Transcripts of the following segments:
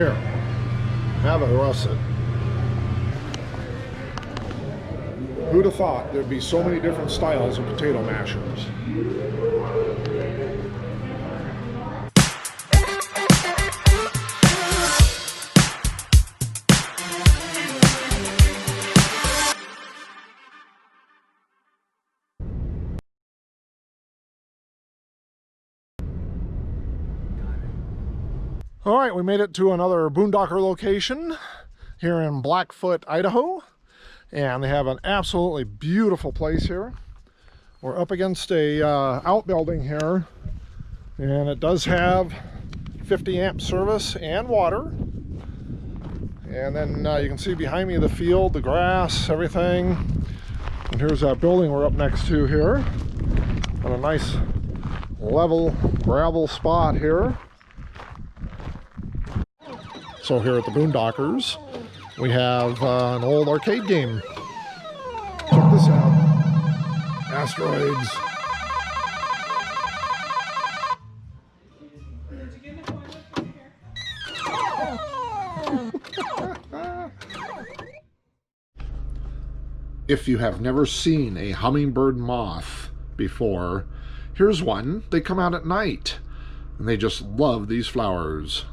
Here, have a russet. Who'd have thought there'd be so many different styles of potato mashers? All right, we made it to another boondocker location here in Blackfoot, Idaho, and they have an absolutely beautiful place here. We're up against a outbuilding here, and it does have 50 amp service and water. And then you can see behind me the field, the grass, everything. And here's that building we're up next to here on a nice level gravel spot here. So here at the Boondockers, we have an old arcade game. Check this out. Asteroids. If you have never seen a hummingbird moth before, here's one. They come out at night, and they just love these flowers.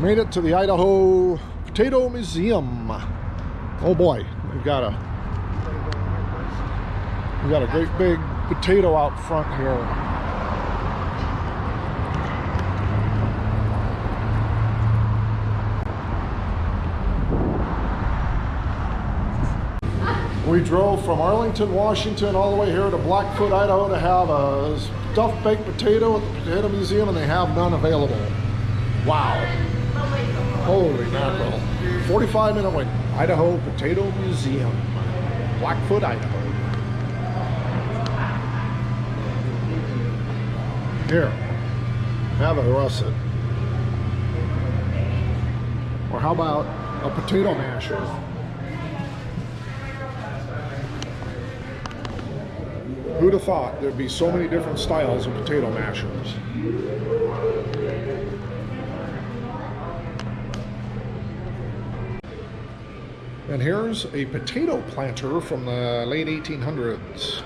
Made it to the Idaho Potato Museum. Oh boy, we've got a great big potato out front here. We drove from Arlington, Washington all the way here to Blackfoot, Idaho to have a stuffed baked potato at the Potato Museum, and they have none available. Wow. Holy mackerel. 45-minute wait. Idaho Potato Museum. Blackfoot, Idaho. Here. Have a russet. Or how about a potato masher? Who'd have thought there'd be so many different styles of potato mashers? And here's a potato planter from the late 1800s.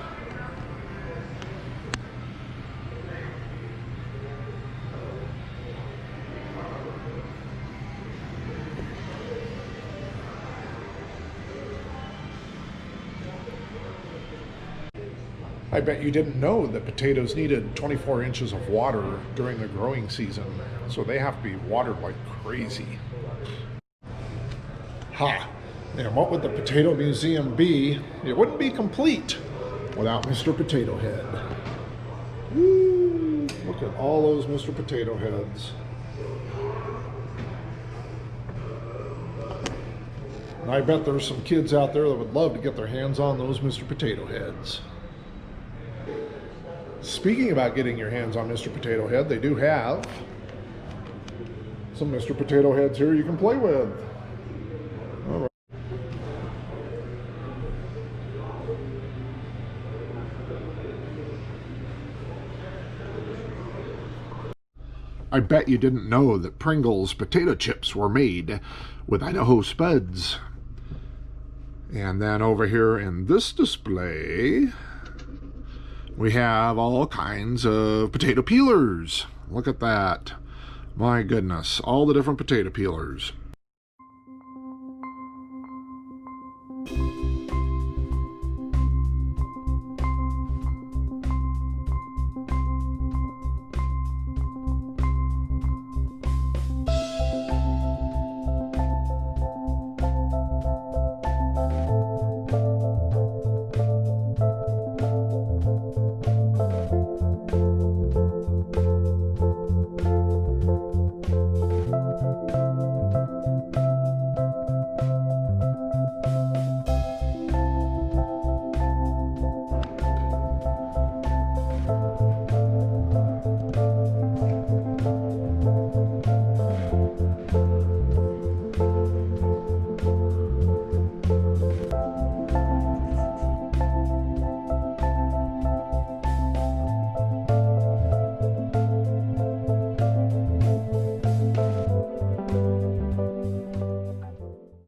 I bet you didn't know that potatoes needed 24 inches of water during the growing season, so they have to be watered like crazy. Ha! And what would the Potato Museum be? It wouldn't be complete without Mr. Potato Head. Woo! Look at all those Mr. Potato Heads. And I bet there's some kids out there that would love to get their hands on those Mr. Potato Heads. Speaking about getting your hands on Mr. Potato Head, they do have some Mr. Potato Heads here you can play with. All right. I bet you didn't know that Pringles potato chips were made with Idaho Spuds. And then over here in this display, we have all kinds of potato peelers. Look at that. My goodness, all the different potato peelers.